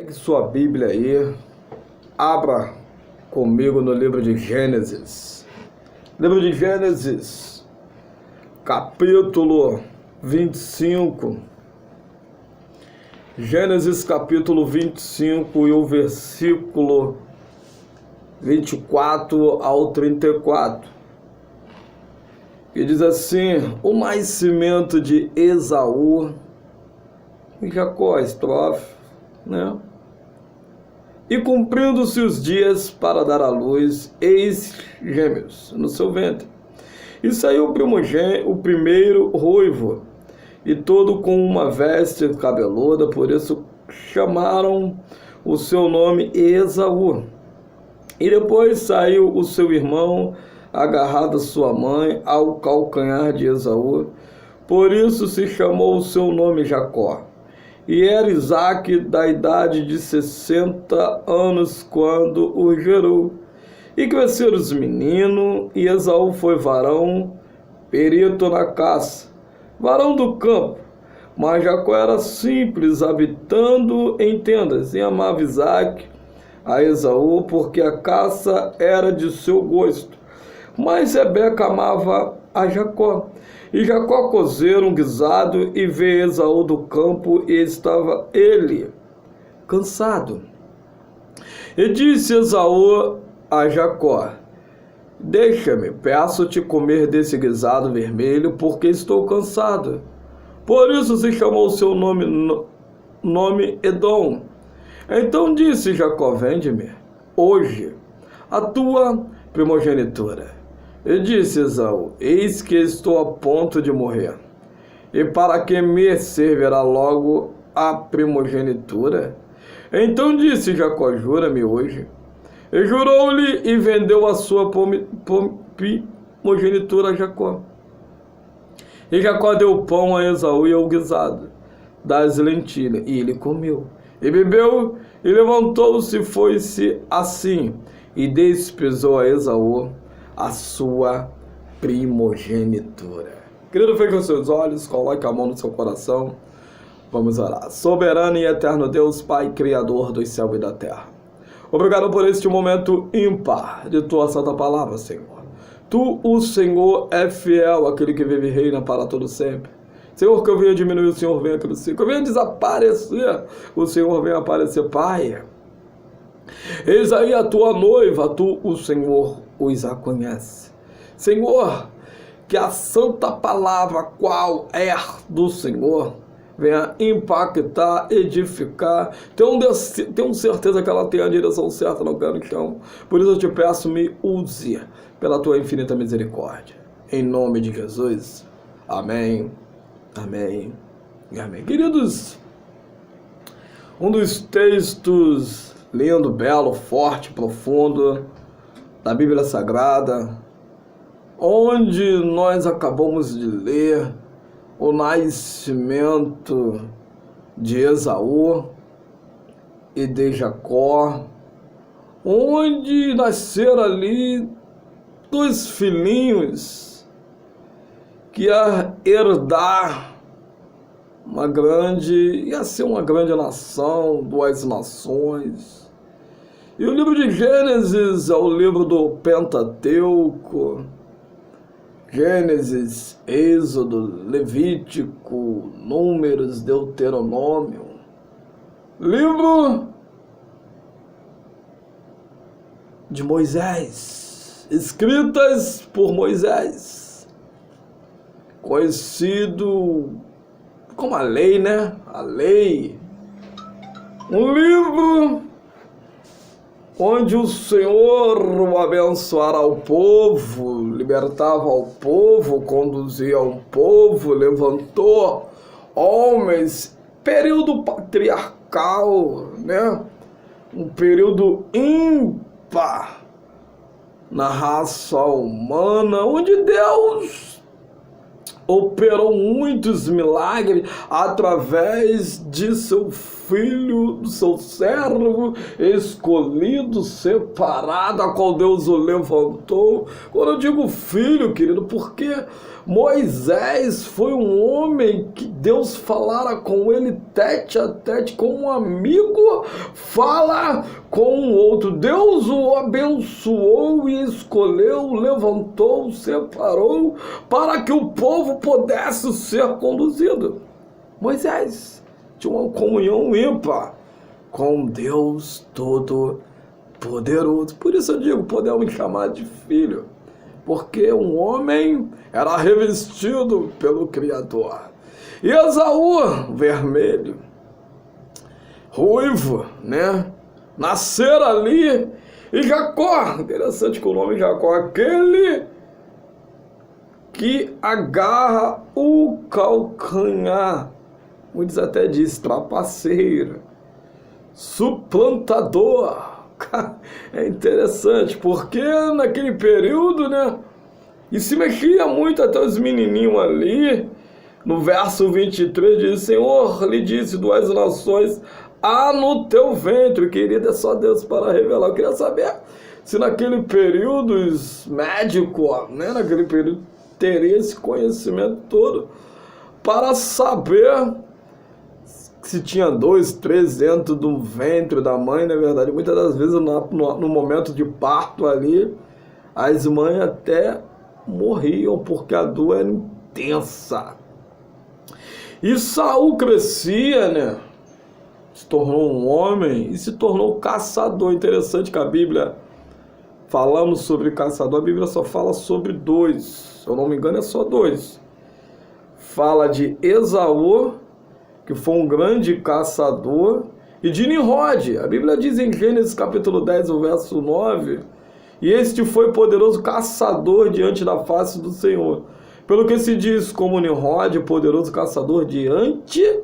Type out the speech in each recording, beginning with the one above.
Pegue sua Bíblia aí, abra comigo no livro de Gênesis. Livro de Gênesis, capítulo 25. Gênesis capítulo 25 e o versículo 24 ao 34. Que diz assim: o nascimento de Esaú e Jacó, estrofe, né? E cumprindo-se os dias para dar à luz, eis gêmeos no seu ventre. E saiu o primeiro ruivo, e todo com uma veste cabeluda, por isso chamaram o seu nome Esaú. E depois saiu o seu irmão, agarrado a sua mãe, ao calcanhar de Esaú, por isso se chamou o seu nome Jacó. E era Isaque da idade de 60 anos quando o gerou. E cresceram os meninos, e Esaú foi varão, perito na caça, varão do campo. Mas Jacó era simples, habitando em tendas, e amava Isaque a Esaú, porque a caça era de seu gosto. Mas Rebeca amava a Jacó. E Jacó cozera um guisado e veio Esaú do campo, e estava ele cansado. E disse Esaú a Jacó: deixa-me, peço-te comer desse guisado vermelho, porque estou cansado. Por isso se chamou o seu nome Edom. Então disse Jacó: vende-me hoje a tua primogenitura. E disse Esaú: eis que estou a ponto de morrer, e para que me servirá logo a primogenitura? Então disse Jacó: jura-me hoje. E jurou-lhe, e vendeu a sua primogenitura a Jacó. E Jacó deu pão a Esaú e ao guisado das lentilhas, e ele comeu, e bebeu, e levantou-se e foi-se assim, e despesou a Esaú a sua primogenitura. Querido, feche os seus olhos, coloque a mão no seu coração. Vamos orar. Soberano e eterno Deus, Pai, Criador dos céus e da terra, obrigado por este momento ímpar de tua santa palavra, Senhor. Tu, o Senhor, é fiel, aquele que vive e reina para todo sempre. Senhor, que eu venha diminuir, o Senhor venha crescer. Que eu venha desaparecer, o Senhor venha aparecer. Pai, eis aí a tua noiva, tu, o Senhor, os a conhece. Senhor, que a santa palavra, qual é do Senhor, venha impactar, edificar. Tenho certeza que ela tem a direção certa, não quero no chão. Por isso eu te peço, me use pela tua infinita misericórdia. Em nome de Jesus. Amém, amém e amém. Queridos, um dos textos lindo, belo, forte, profundo da Bíblia Sagrada, onde nós acabamos de ler o nascimento de Esaú e de Jacó, onde nasceram ali dois filhinhos que ia herdar ia ser uma grande nação, duas nações. E o livro de Gênesis é o livro do Pentateuco. Gênesis, Êxodo, Levítico, Números, Deuteronômio. Livro de Moisés, escritas por Moisés, conhecido como a lei, né? A lei. Um livro onde o Senhor abençoara o povo, libertava o povo, conduzia o povo, levantou homens, período patriarcal, né? Um período ímpar na raça humana, onde Deus operou muitos milagres através de seu filho do seu servo, escolhido, separado, a qual Deus o levantou. Quando eu digo filho, querido, porque Moisés foi um homem que Deus falara com ele tete a tete, como um amigo fala com um outro. Deus o abençoou e escolheu, levantou, separou para que o povo pudesse ser conduzido. Moisés tinha uma comunhão ímpar com Deus Todo-Poderoso. Por isso eu digo, podemos chamar de filho, porque um homem era revestido pelo Criador. E Esaú, vermelho, ruivo, né? Nascer ali. E Jacó, interessante que o nome Jacó, aquele que agarra o calcanhar. Muitos até dizem trapaceiro, suplantador. É interessante, porque naquele período, né? E se mexia muito até os menininhos ali. No verso 23 diz: Senhor lhe disse, duas nações há no teu ventre. Querido, é só Deus para revelar. Eu queria saber se naquele período os médicos, né, naquele período, teriam esse conhecimento todo para saber se tinha 2, 3 dentro do ventre da mãe. Na verdade, muitas das vezes no momento de parto ali, as mães até morriam porque a dor era intensa. E Saul crescia, né? Se tornou um homem e se tornou caçador. Interessante que a Bíblia, falando sobre caçador, a Bíblia só fala sobre 2. Se eu não me engano, é só 2. Fala de Esaú, que foi um grande caçador, e de Nimrod. A Bíblia diz em Gênesis capítulo 10, o verso 9, e este foi poderoso caçador diante da face do Senhor. Pelo que se diz, como Nimrod, poderoso caçador diante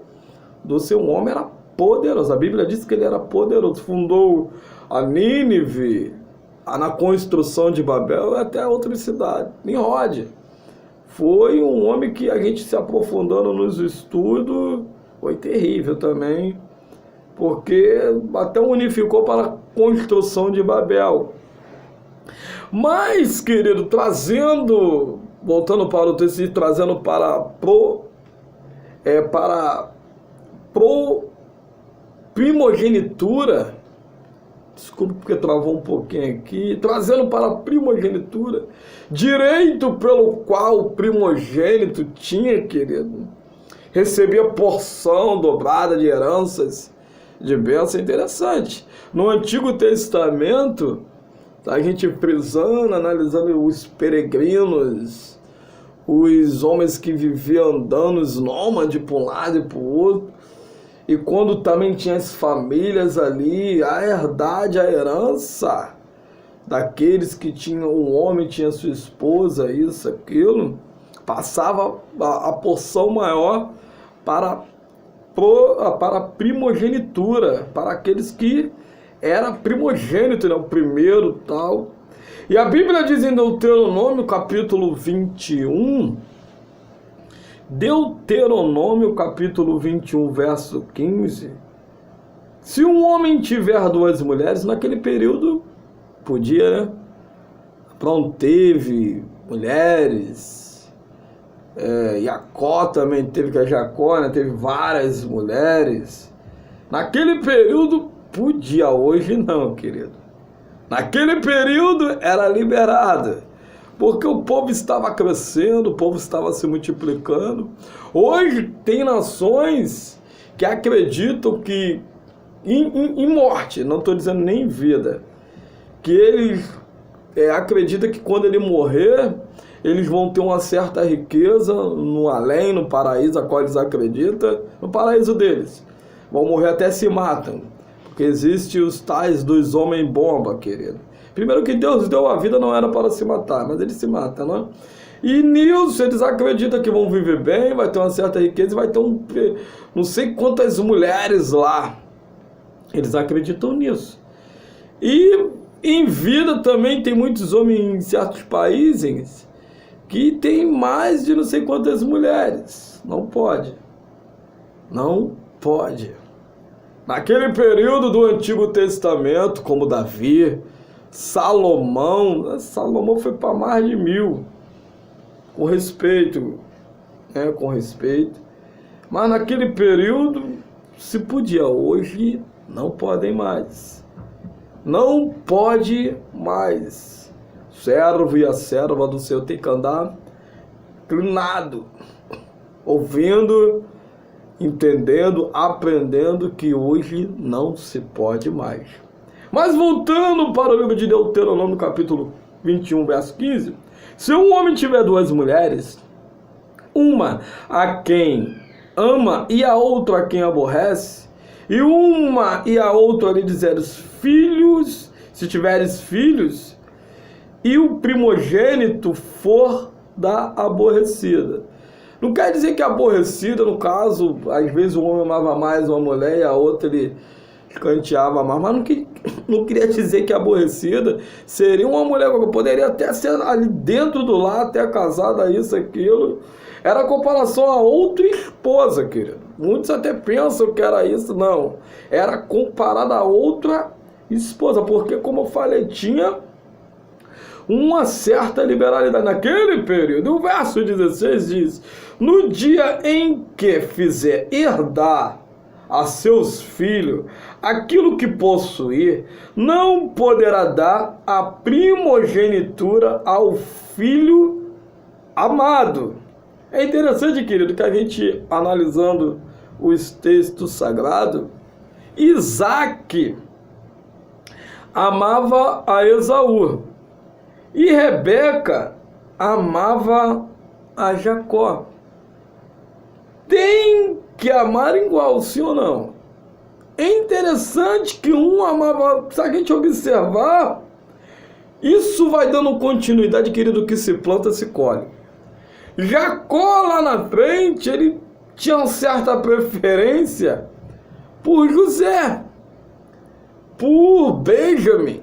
do seu homem, era poderoso. A Bíblia diz que ele era poderoso. Fundou a Nínive, na construção de Babel, até outras cidades. Nimrod foi um homem que a gente se aprofundando nos estudos, foi terrível também, porque até unificou para a construção de Babel. Mas, querido, voltando para o texto, trazendo para primogenitura, desculpe porque travou um pouquinho aqui, trazendo para a primogenitura, direito pelo qual o primogênito tinha, querido, recebia porção dobrada de heranças, de bênção. Interessante. No Antigo Testamento, a gente frisando, analisando os peregrinos, os homens que viviam andando, os nômades para um lado e para o outro, e quando também tinha as famílias ali, a herdade, a herança daqueles que tinham, o homem tinha sua esposa, isso, aquilo, passava a porção maior para a primogenitura, para aqueles que era primogênito, né, o primeiro tal. E a Bíblia diz em Deuteronômio capítulo 21, Deuteronômio capítulo 21, verso 15, se um homem tiver 2 mulheres, naquele período podia, né? Pronto, teve mulheres, Jacó também teve, que a Jacó, né, teve várias mulheres. Naquele período podia, hoje não, querido. Naquele período era liberado, porque o povo estava crescendo, o povo estava se multiplicando. Hoje tem nações que acreditam que em morte, não estou dizendo nem em vida, que eles acreditam que quando ele morrer, eles vão ter uma certa riqueza no além, no paraíso, a qual eles acreditam, no paraíso deles. Vão morrer até se matam, porque existem os tais dos homens-bomba, querido. Primeiro que Deus deu a vida não era para se matar, mas eles se matam, não é? E nisso eles acreditam que vão viver bem, vai ter uma certa riqueza, vai ter não sei quantas mulheres lá. Eles acreditam nisso. E em vida também tem muitos homens em certos países que tem mais de não sei quantas mulheres. Não pode. Não pode. Naquele período do Antigo Testamento, como Davi, Salomão foi para mais de 1000, com respeito, né? Com respeito. Mas naquele período se podia, hoje não podem mais. Não pode mais. O servo e a serva do Senhor tem que andar inclinado, ouvindo, entendendo, aprendendo que hoje não se pode mais. Mas voltando para o livro de Deuteronômio, capítulo 21, verso 15. Se um homem tiver 2 mulheres, uma a quem ama e a outra a quem aborrece, e uma e a outra lhe dizeres filhos, se tiveres filhos, e o primogênito for da aborrecida. Não quer dizer que a aborrecida, no caso, às vezes o homem amava mais uma mulher e a outra ele canteava mais, mas não queria dizer que a aborrecida seria uma mulher que poderia até ser ali dentro do lar, até casada, isso, aquilo. Era comparação a outra esposa, querido. Muitos até pensam que era isso, não. Era comparada a outra esposa, porque, como eu falei, tinha uma certa liberalidade naquele período. O verso 16 diz: no dia em que fizer herdar a seus filhos aquilo que possuir, não poderá dar a primogenitura ao filho amado. É interessante, querido, que a gente, analisando os textos sagrados, Isaac amava a Esaú e Rebeca amava a Jacó. Tem que amar igual, sim ou não? É interessante que um amava, se a gente observar, isso vai dando continuidade, querido, que se planta, se colhe. Jacó lá na frente, ele tinha uma certa preferência por José, por Benjamim,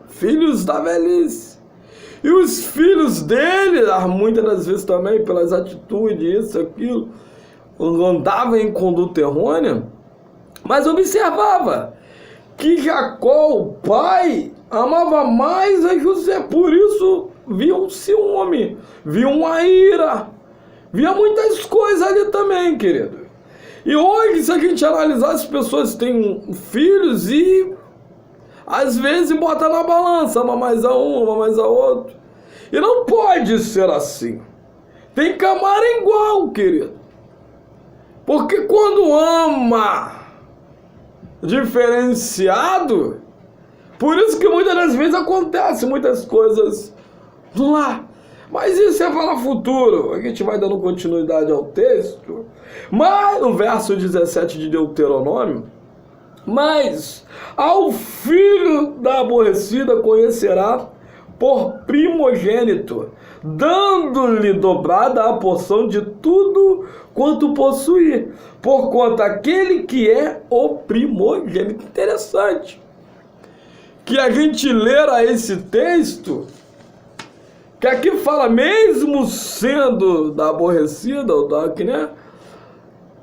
filhos da velhice. E os filhos dele, muitas das vezes também, pelas atitudes, isso, aquilo, andava em conduta errônea, mas observava que Jacó, o pai, amava mais a José. Por isso via um ciúme, via uma ira, via muitas coisas ali também, querido. E hoje, se a gente analisar, as pessoas têm filhos e às vezes bota na balança, ama mais a um, ama mais a outro. E não pode ser assim. Tem que amar igual, querido. Porque quando ama diferenciado, por isso que muitas das vezes acontece muitas coisas do lar. Mas isso é para o futuro. A gente vai dando continuidade ao texto. Mas no verso 17 de Deuteronômio: mas ao filho da aborrecida conhecerá por primogênito, dando-lhe dobrada a porção de tudo quanto possuir, porquanto aquele que é o primogênito. Interessante que a gente lera esse texto, que aqui fala, mesmo sendo da aborrecida, ou da, né,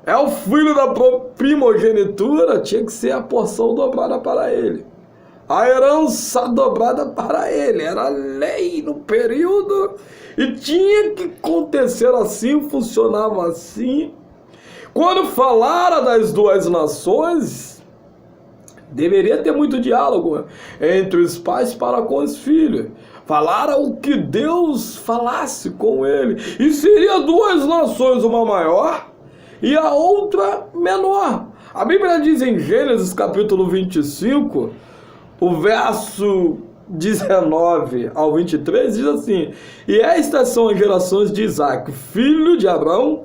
é o filho da primogenitura, tinha que ser a porção dobrada para ele. A herança dobrada para ele. Era lei no período e tinha que acontecer assim, funcionava assim. Quando falara das 2 nações, deveria ter muito diálogo entre os pais para com os filhos. Falara o que Deus falasse com ele. E seria 2 nações, uma maior e a outra menor. A Bíblia diz em Gênesis capítulo 25, o verso 19 ao 23, diz assim: e estas são as gerações de Isaac, filho de Abraão.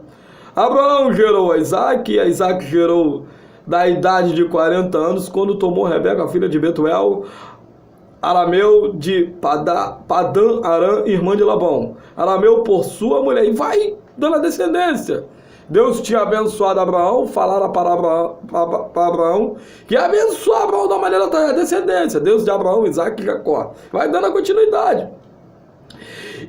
Abraão gerou a Isaac, e a Isaac gerou da idade de 40 anos, quando tomou Rebeca, filha de Betuel, arameu de Padã Arã, irmã de Labão, arameu por sua mulher. E vai dando a descendência. Deus tinha abençoado Abraão, falara para Abraão, que ia abençoar Abraão da maneira da descendência. Deus de Abraão, Isaac e Jacó. Vai dando a continuidade.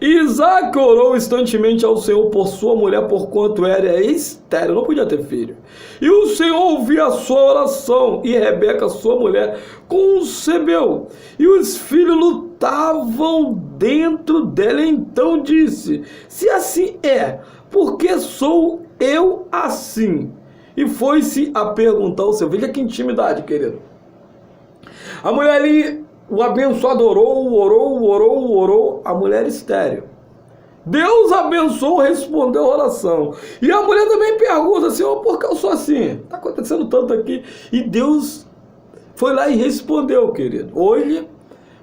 E Isaac orou instantemente ao Senhor por sua mulher, porquanto era estéril, não podia ter filho. E o Senhor ouvia a sua oração, e Rebeca, sua mulher, concebeu. E os filhos lutavam dentro dela. Então disse: se assim é, por que sou eu assim? E foi-se a perguntar ao Senhor. Veja que intimidade, querido. A mulher ali, o abençoado orou, a mulher estéril. Deus abençoou, respondeu a oração. E a mulher também pergunta: Senhor, por que eu sou assim? Está acontecendo tanto aqui. E Deus foi lá e respondeu, querido. Hoje,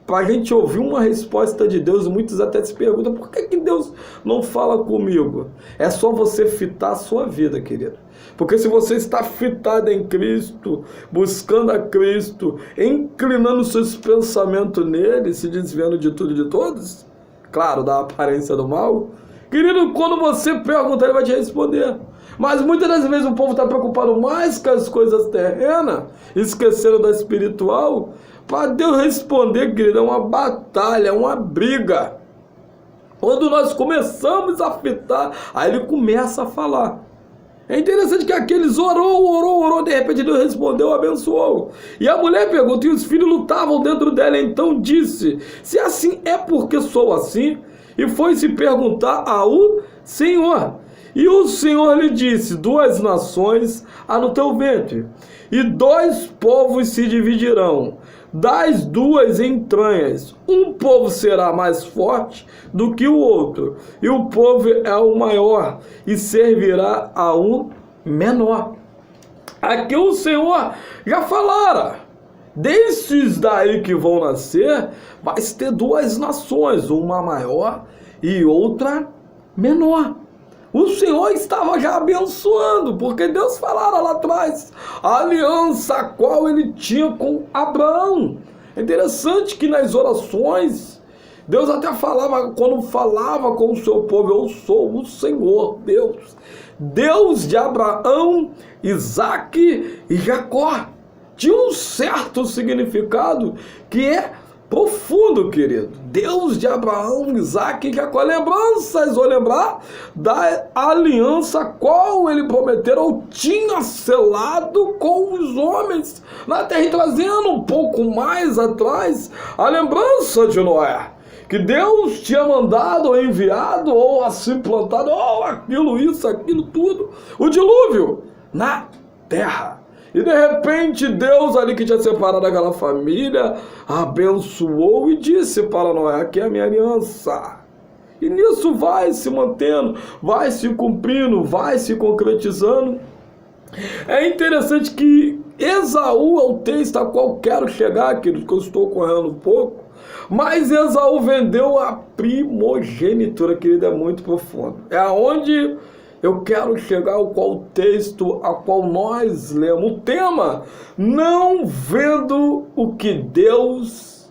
para a gente ouvir uma resposta de Deus, muitos até se perguntam: por que Deus não fala comigo? É só você fitar a sua vida, querido. Porque se você está fitado em Cristo, buscando a Cristo, inclinando seus pensamentos nele, se desviando de tudo e de todos, claro, da aparência do mal, querido, quando você perguntar, ele vai te responder. Mas muitas das vezes o povo está preocupado mais com as coisas terrenas, esquecendo da espiritual. Para Deus responder, querido, é uma batalha, é uma briga. Quando nós começamos a fitar, aí ele começa a falar. É interessante que aqueles orou, de repente Deus respondeu, abençoou. E a mulher perguntou, e os filhos lutavam dentro dela, então disse: se assim é, porque sou assim? E foi se perguntar ao Senhor. E o Senhor lhe disse: duas nações há no teu ventre, e dois povos se dividirão das duas entranhas. Um povo será mais forte do que o outro, e o povo é o maior, e servirá a um menor. Aqui o Senhor já falara: desses daí que vão nascer, vai ter duas nações, uma maior e outra menor. O Senhor estava já abençoando, porque Deus falara lá atrás a aliança a qual ele tinha com Abraão. É interessante que nas orações, Deus até falava, quando falava com o seu povo: eu sou o Senhor Deus, Deus de Abraão, Isaque e Jacó. Tinha um certo significado que é profundo, querido. Deus de Abraão, Isaque e Jacó. Lembranças, ou lembrar da aliança qual ele prometeu ou tinha selado com os homens na terra, e trazendo um pouco mais atrás a lembrança de Noé, que Deus tinha mandado ou enviado ou assim plantado, ou aquilo, isso, aquilo, tudo, o dilúvio na terra. E de repente Deus ali, que tinha separado aquela família, abençoou e disse para Noé: aqui é a minha aliança. E nisso vai se mantendo, vai se cumprindo, vai se concretizando. É interessante que Esaú é o texto a qual quero chegar, querido, que eu estou correndo um pouco. Mas Esaú vendeu a primogenitura, querido, é muito profundo. É aonde eu quero chegar, ao qual texto a qual nós lemos. O tema: não vendo o que Deus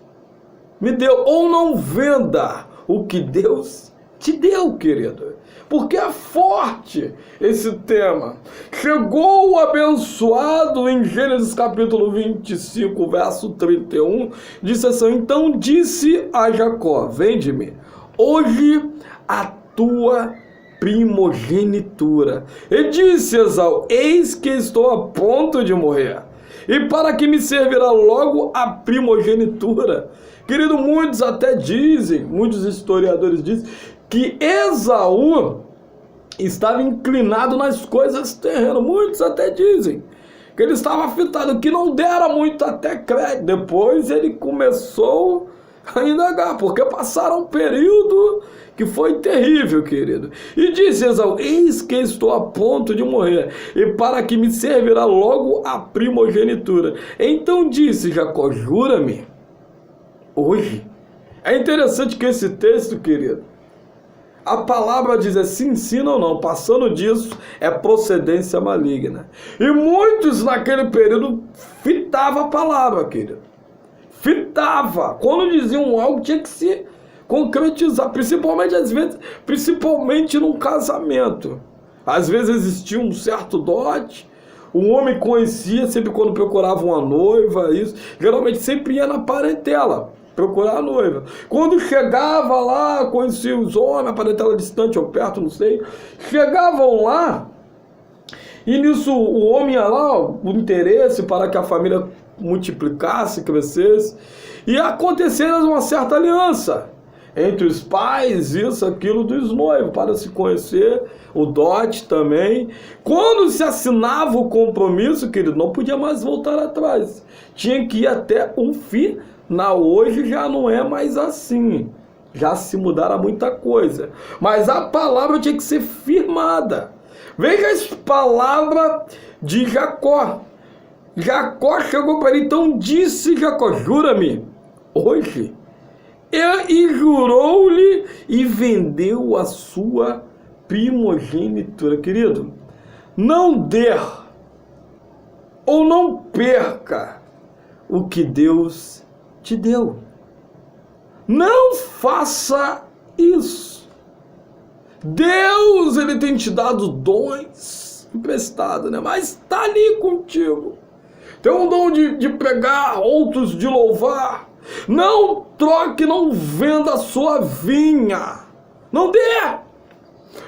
me deu, ou não venda o que Deus te deu, querido. Porque é forte esse tema. Chegou o abençoado em Gênesis capítulo 25, verso 31, disse assim: então disse a Jacó: vende-me hoje a tua primogenitura. E disse Esaú: eis que estou a ponto de morrer, e para que me servirá logo a primogenitura? Querido, muitos até dizem, muitos historiadores dizem, que Esaú estava inclinado nas coisas terrenas. Muitos até dizem que ele estava afetado, que não dera muito até crédito. Depois ele começou a indagar, porque passaram um período que foi terrível, querido. E disse Esaú: eis que estou a ponto de morrer, e para que me servirá logo a primogenitura. Então disse Jacó: jura-me hoje. É interessante que esse texto, querido, a palavra diz assim, sim ou não, passando disso é procedência maligna. E muitos naquele período fitavam a palavra, querido. Fitava. Quando diziam algo, tinha que se concretizar, principalmente às vezes, principalmente num casamento. Às vezes existia um certo dote, o homem conhecia sempre quando procurava uma noiva, isso, geralmente sempre ia na parentela. procurar a noiva. Quando chegava lá, conhecia os homens, aparentemente ela distante ou perto, não sei. Chegavam lá, e nisso o homem ia lá, o interesse para que a família multiplicasse, crescesse, e acontecer uma certa aliança entre os pais, isso, aquilo dos noivos, para se conhecer, o dote também. Quando se assinava o compromisso, querido, não podia mais voltar atrás. Tinha que ir até o final. Hoje já não é mais assim. Já se mudaram muita coisa. Mas a palavra tinha que ser firmada. Veja as palavras de Jacó. Jacó chegou para ele, então disse Jacó, jura-me, hoje. E jurou-lhe e vendeu a sua primogenitura. Querido, não dê ou não perca o que Deus te deu. Não faça isso. Deus, ele tem te dado dons emprestados, né? Mas está ali contigo. Tem um dom de pregar, outros de louvar. Não troque, não venda a sua vinha. Não dê.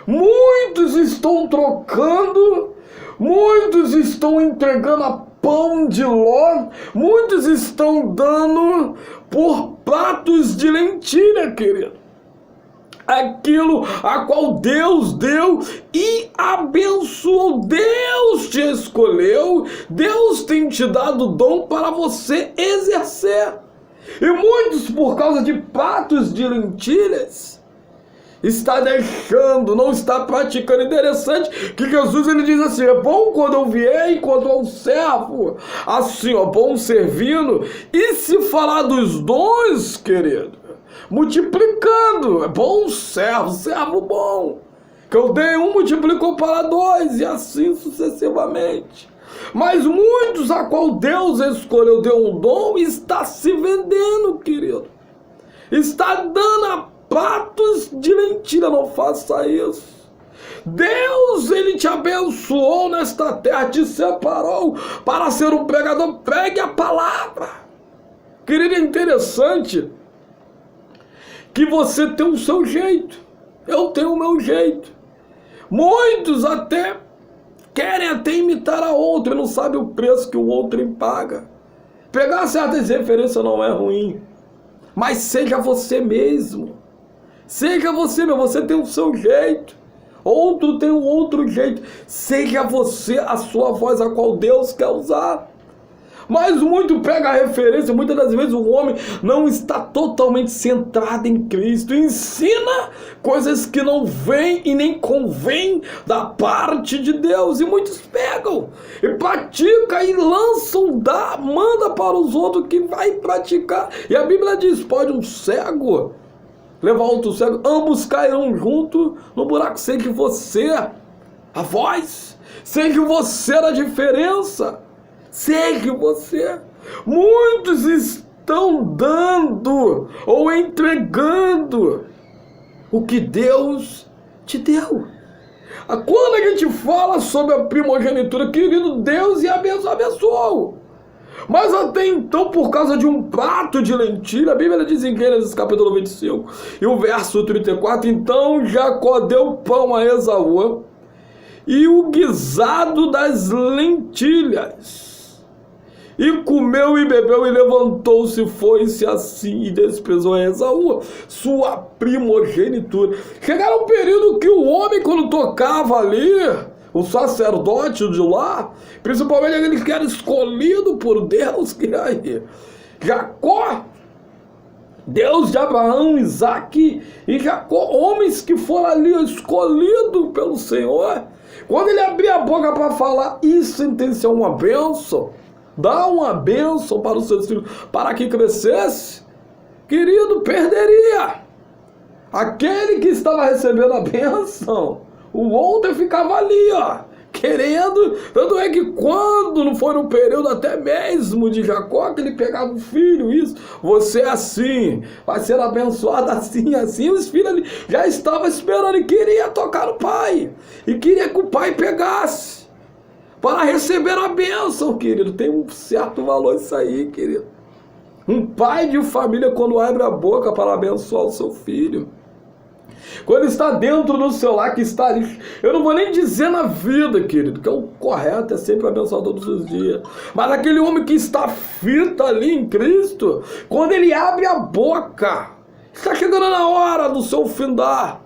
Muitos estão trocando, muitos estão entregando a pão de ló, muitos estão dando por pratos de lentilha, querido. Aquilo a qual Deus deu e abençoou. Deus te escolheu, Deus tem te dado dom para você exercer. E muitos, por causa de pratos de lentilhas, está deixando, não está praticando. Interessante que Jesus, ele diz assim, é bom quando eu vier enquanto um servo, assim, ó, bom servindo. E se falar dos dons, querido, multiplicando, é bom servo, servo bom, que eu dei um, multiplicou para dois, e assim sucessivamente. Mas muitos a qual Deus escolheu, deu um dom, está se vendendo, querido. Está dando a pratos de lentilha. Não faça isso. Deus, ele te abençoou nesta terra, te separou para ser um pregador. Pregue a palavra. Querido, é interessante que você tem o seu jeito. Eu tenho o meu jeito. Muitos até querem até imitar a outra, não sabe o preço que o outro paga. Pegar certas referências não é ruim, mas seja você mesmo. Seja você mesmo, você tem o seu jeito, outro tem o outro jeito. Seja você a sua voz, a qual Deus quer usar. Mas muito pega a referência, muitas das vezes o homem não está totalmente centrado em Cristo, ensina coisas que não vêm e nem convêm da parte de Deus, e muitos pegam e praticam e lançam, manda para os outros que vai praticar. E a Bíblia diz, pode um cego levar outro cego, ambos cairão juntos no buraco. Seja você a voz, seja você a diferença. Segue você. Muitos estão dando ou entregando o que Deus te deu. Quando a gente fala sobre a primogenitura, querido, Deus abençoou. Mas até então, por causa de um prato de lentilha, a Bíblia diz em Gênesis capítulo 25 e o verso 34, então Jacó deu pão a Esaú e o guisado das lentilhas. E comeu e bebeu e levantou-se, foi-se assim e desprezou a Esaú, sua primogenitura. Chegaram um período que o homem, quando tocava ali, o sacerdote de lá, principalmente aquele que era escolhido por Deus, que aí, Jacó, Deus de Abraão, Isaque e Jacó, homens que foram ali escolhidos pelo Senhor, quando ele abria a boca para falar e sentenciar uma bênção, dá uma bênção para os seus filhos, para que crescesse, querido, perderia. Aquele que estava recebendo a bênção, o outro ficava ali, ó, querendo. Tanto é que quando não foi no período até mesmo de Jacó, que ele pegava o filho, isso, você é assim, vai ser abençoado assim, assim, os filhos ali já estavam esperando e queria tocar no pai, e queria que o pai pegasse para receber a bênção, querido. Tem um certo valor isso aí, querido. Um pai de família, quando abre a boca para abençoar o seu filho, quando está dentro do seu lar, que está ali, eu não vou nem dizer na vida, querido, que é o correto, é sempre abençoar todos os dias, mas aquele homem que está fito ali em Cristo, quando ele abre a boca, está chegando na hora do seu findar.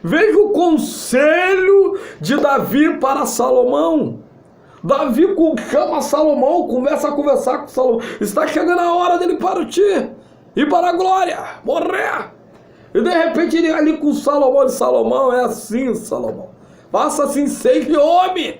Veja o conselho de Davi para Salomão. Davi chama Salomão, começa a conversar com Salomão. Está chegando a hora dele partir e para a glória, morrer. E de repente ele ali com Salomão, e Salomão, é assim, Salomão. Faça assim, seja homem.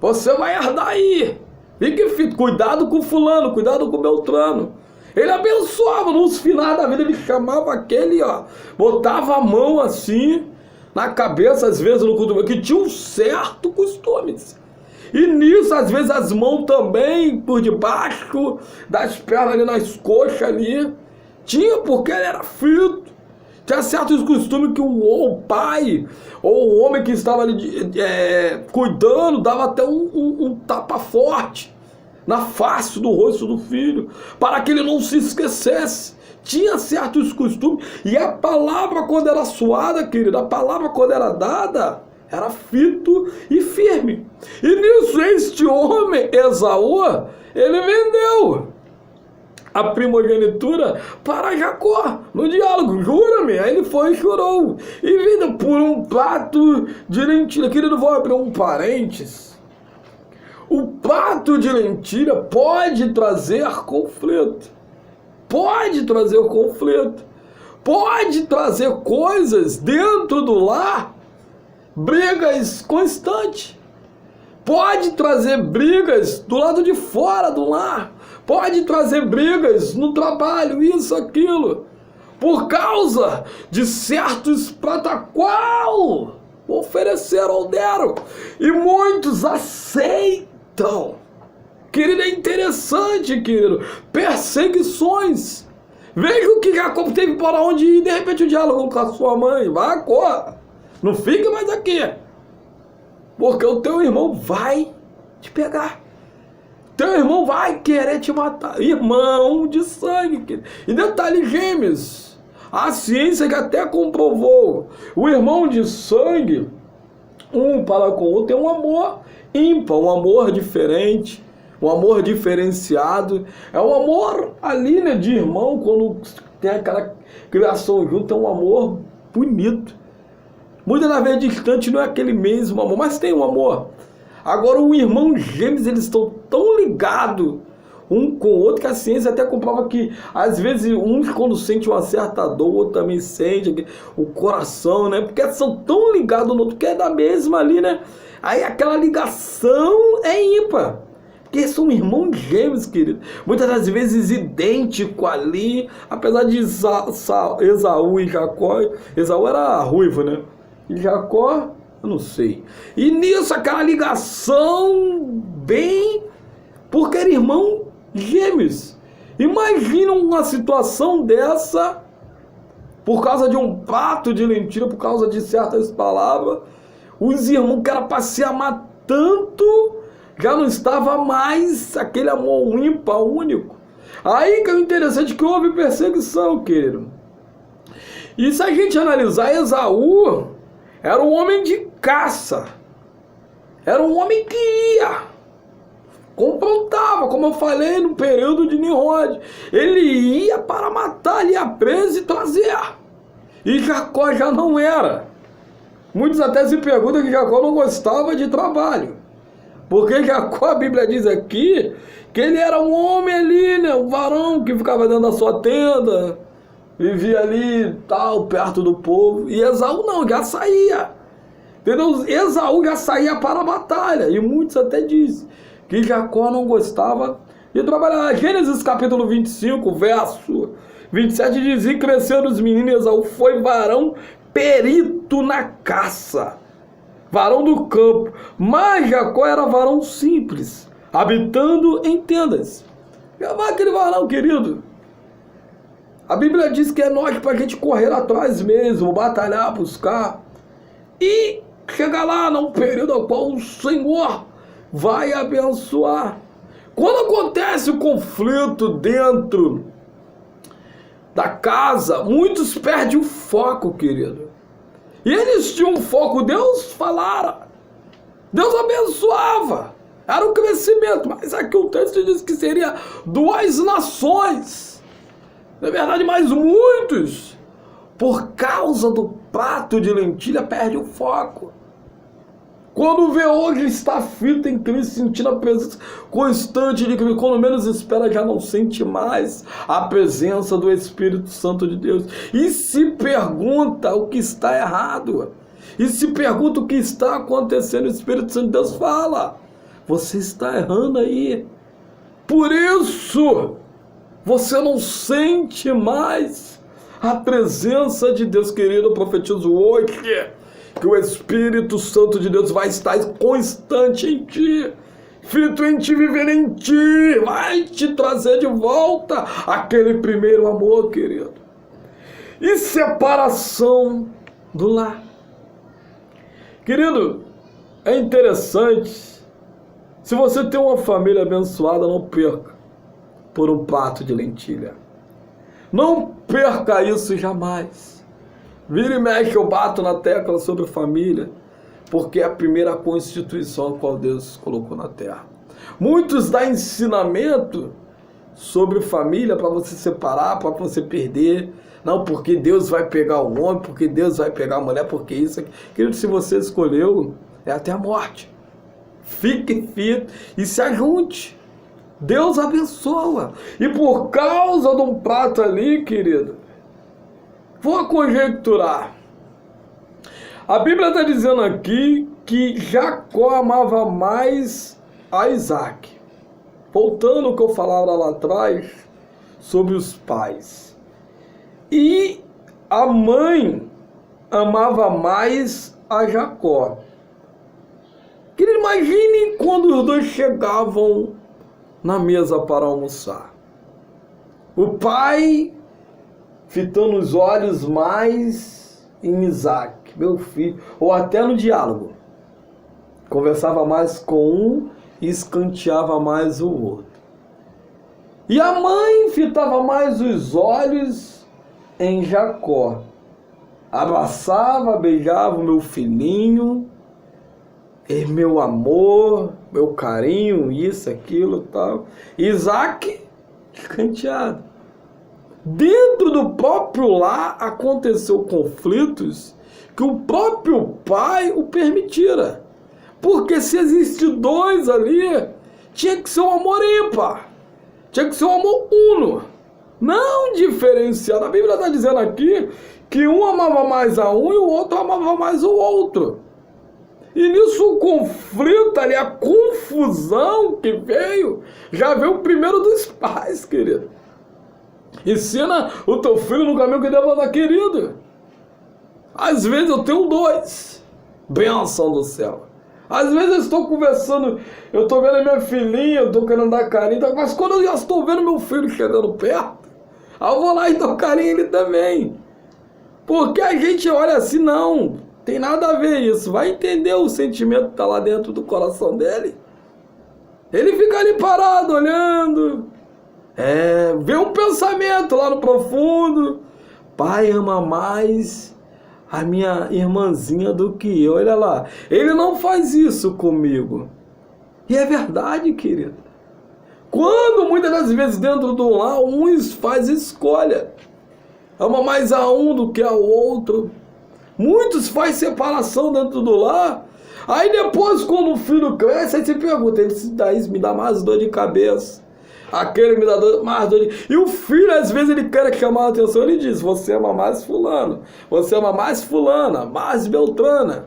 Você vai herdar aí. Fique firme, cuidado com fulano, cuidado com Beltrano. Ele abençoava, nos finais da vida ele chamava aquele, ó, botava a mão assim, na cabeça, às vezes no cotovelo, que tinha um certo costume. E nisso, às vezes, as mãos também, por debaixo das pernas, ali nas coxas ali. Tinha, porque ele era fito. Tinha certos costumes que o pai, ou o homem que estava ali cuidando, dava até um tapa forte na face do rosto do filho, para que ele não se esquecesse. Tinha certos costumes. E a palavra, quando era suada, querido, a palavra, quando era dada, era fito e firme. E nisso, este homem, Esaú, ele vendeu a primogenitura para Jacó, no diálogo, jura-me. Aí ele foi e chorou. E vendeu por um prato de lentilha. Querido, vou abrir um parênteses. O prato de lentilha pode trazer conflito. Pode trazer conflito. Pode trazer coisas dentro do lar, brigas constantes. Pode trazer brigas do lado de fora do lar. Pode trazer brigas no trabalho, isso, aquilo. Por causa de certos protocolo ofereceram ou deram. E muitos aceitam. Querido, é interessante, querido. Perseguições. Veja o que Jacob teve para onde ir. De repente o diálogo com a sua mãe. Vai, corra. Não fique mais aqui. Porque o teu irmão vai te pegar. Teu irmão vai querer te matar. Irmão de sangue, querido. E detalhe, gêmeos. A ciência que até comprovou. O irmão de sangue, um para com o outro, tem um amor ímpar, um amor diferente, um amor diferenciado. É um amor ali, né, de irmão, quando tem aquela criação junto, é um amor bonito. Muitas das vezes distante não é aquele mesmo amor, mas tem um amor. Agora, o irmão gêmeos, eles estão tão ligados um com o outro que a ciência até comprova que, às vezes, uns quando sente uma certa dor, o outro também sente o coração, né? Porque são tão ligados no outro que é da mesma ali, né? Aí aquela ligação é ímpar. Porque são irmãos gêmeos, querido. Muitas das vezes idêntico ali, apesar de Esaú e Jacó. Esaú era ruivo, né? E Jacó, eu não sei. E nisso, aquela ligação bem... porque era irmão gêmeos. Imagina uma situação dessa, por causa de um prato de lentilha, por causa de certas palavras, os irmãos que era para se amar tanto, já não estava mais aquele amor ímpar, único. Aí que é interessante que houve perseguição, querido. E se a gente analisar, Esaú era um homem de caça. Era um homem que ia, confrontava, como eu falei no período de Nimrod. Ele ia para matar ali a presa e trazer. E Jacó já não era. Muitos até se perguntam que Jacó não gostava de trabalho. Porque Jacó, a Bíblia diz aqui, que ele era um homem ali, né? Um varão que ficava dentro da sua tenda, vivia ali, tal, perto do povo. E Esaú não, já saía. Entendeu? Esaú já saía para a batalha. E muitos até dizem que Jacó não gostava de trabalhar. Gênesis capítulo 25, verso 27 diz: e cresceram os meninos, Esaú foi varão perito na caça, varão do campo, mas Jacó era varão simples, habitando em tendas. Já vai aquele varão, querido. A Bíblia diz que é nós para a gente correr atrás mesmo, batalhar, buscar e chegar lá num período ao qual o Senhor vai abençoar. Quando acontece o conflito dentro da casa, muitos perdem o foco, querido. E eles tinham um foco, Deus falara, Deus abençoava, era o crescimento, mas aqui o texto diz que seria 2 nações, na verdade mais muitos, por causa do prato de lentilha perde o foco. Quando vê hoje está aflito em Cristo, sentindo a presença constante de Cristo, quando menos espera já não sente mais a presença do Espírito Santo de Deus. E se pergunta o que está errado. E se pergunta o que está acontecendo, o Espírito Santo de Deus fala: você está errando aí. Por isso, você não sente mais a presença de Deus, querido. Eu profetizo hoje que o Espírito Santo de Deus vai estar constante em ti, filho, em ti, viver em ti, vai te trazer de volta aquele primeiro amor, querido. E separação do lar. Querido, é interessante, se você tem uma família abençoada, não perca por um prato de lentilha. Não perca isso jamais. Vira e mexe, eu bato na tecla sobre família, porque é a primeira constituição a qual Deus colocou na terra. Muitos dão ensinamento sobre família para você separar, para você perder. Não, porque Deus vai pegar o homem, porque Deus vai pegar a mulher, porque isso aqui. Querido, se você escolheu, é até a morte. Fique firme e se ajunte. Deus abençoa. E por causa de um prato ali, querido, vou conjecturar. A Bíblia está dizendo aqui que Jacó amava mais a Isaac. Voltando ao que eu falava lá atrás sobre os pais. E a mãe amava mais a Jacó. Querido, imagine quando os dois chegavam na mesa para almoçar. O pai fitando os olhos mais em Isaac, meu filho, ou até no diálogo. Conversava mais com um e escanteava mais o outro. E a mãe fitava mais os olhos em Jacó. Abraçava, beijava o meu filhinho, e meu amor, meu carinho, isso, aquilo, tal. Isaac, escanteado. Dentro do próprio lar aconteceu conflitos que o próprio pai o permitira. Porque se existe 2 ali, tinha que ser um amor ímpar. Tinha que ser um amor uno. Não diferenciado. A Bíblia está dizendo aqui que um amava mais a um e o outro amava mais o outro. E nisso o conflito ali, a confusão que veio, já veio primeiro dos pais, querido. Ensina o teu filho no caminho que deve andar, querido. Às vezes eu tenho 2. Bênção do céu. Às vezes eu estou conversando, eu estou vendo a minha filhinha, eu estou querendo dar carinho, mas quando eu já estou vendo meu filho chegando perto, eu vou lá e dou carinho a ele também. Porque a gente olha assim, não, tem nada a ver isso. Vai entender o sentimento que está lá dentro do coração dele. Ele fica ali parado, olhando. Vê um pensamento lá no profundo. Pai ama mais a minha irmãzinha do que eu. Olha lá, ele não faz isso comigo. E é verdade, querido. Quando muitas das vezes dentro do lar, uns faz escolha. Ama mais a um do que ao outro. Muitos faz separação dentro do lar. Aí depois, quando o filho cresce, aí você pergunta, ele me dá mais dor de cabeça. Aquele me dá mais dor de... E o filho, às vezes, ele quer chamar a atenção, ele diz, você ama mais fulano, você ama mais fulana, mais beltrana.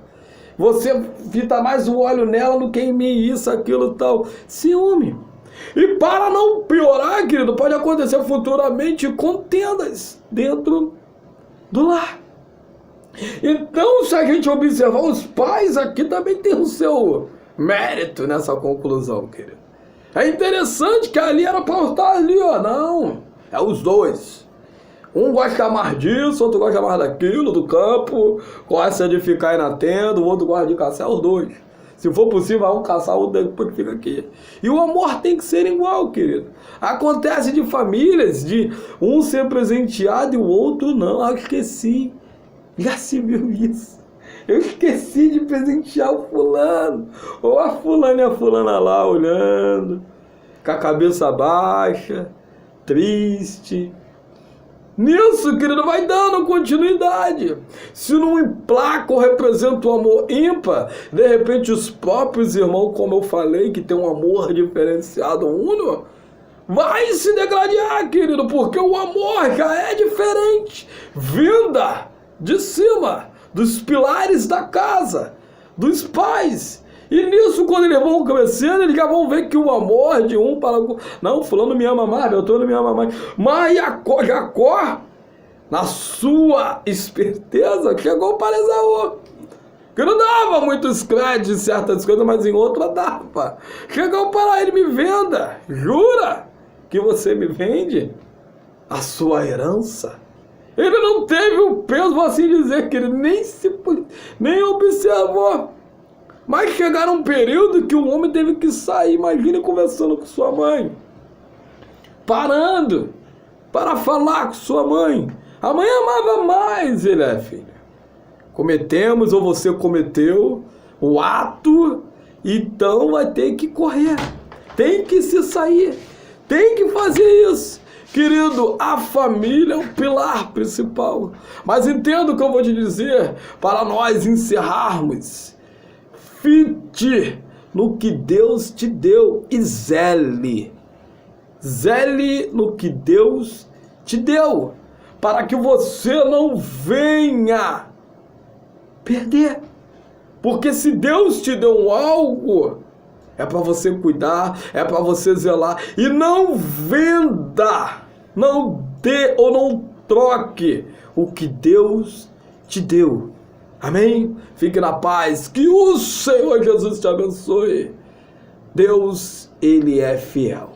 Você fita mais o olho nela do que em mim, isso, aquilo, tal. Ciúme. E para não piorar, querido, pode acontecer futuramente contendas dentro do lar. Então, se a gente observar, os pais aqui também têm o seu mérito nessa conclusão, querido. É interessante que ali era para estar ali, ó. Não, é os 2. Um gosta mais disso, outro gosta mais daquilo, do campo, gosta de ficar aí na tenda, o outro gosta de caçar, os 2. Se for possível, um casal depois fica aqui. E o amor tem que ser igual, querido. Acontece de famílias, de um ser presenteado e o outro não. Eu esqueci. Já se viu isso? Eu esqueci de presentear o fulano. Ou a fulana e a fulana lá olhando, com a cabeça baixa, triste. Nisso, querido, vai dando continuidade. Se não emplaca ou representa o amor ímpar, de repente os próprios irmãos, como eu falei, que tem um amor diferenciado uno, vai se degradar, querido, porque o amor já é diferente, vinda de cima, dos pilares da casa, dos pais. E nisso, quando eles vão crescendo, eles já vão ver que o amor de um para o... Não, fulano me ama mais, Beltrano me ama mais. Mas Jacó, na sua esperteza, chegou para Esaú, que não dava muitos créditos em certas coisas, mas em outras dava. Chegou para ele: me venda, jura que você me vende a sua herança? Ele não teve o peso, vou assim dizer, que ele nem observou. Mas chegaram um período que o homem teve que sair. Imagine conversando com sua mãe, parando para falar com sua mãe. A mãe amava mais ele: filho, cometemos ou você cometeu o ato, então vai ter que correr, tem que se sair, tem que fazer isso. Querido, a família é o pilar principal. Mas entenda o que eu vou te dizer para nós encerrarmos. Fique no que Deus te deu e zele no que Deus te deu, para que você não venha perder. Porque se Deus te deu algo, é para você cuidar, é para você zelar. E não venda, não dê ou não troque o que Deus te deu. Amém? Fique na paz. Que o Senhor Jesus te abençoe. Deus, Ele é fiel.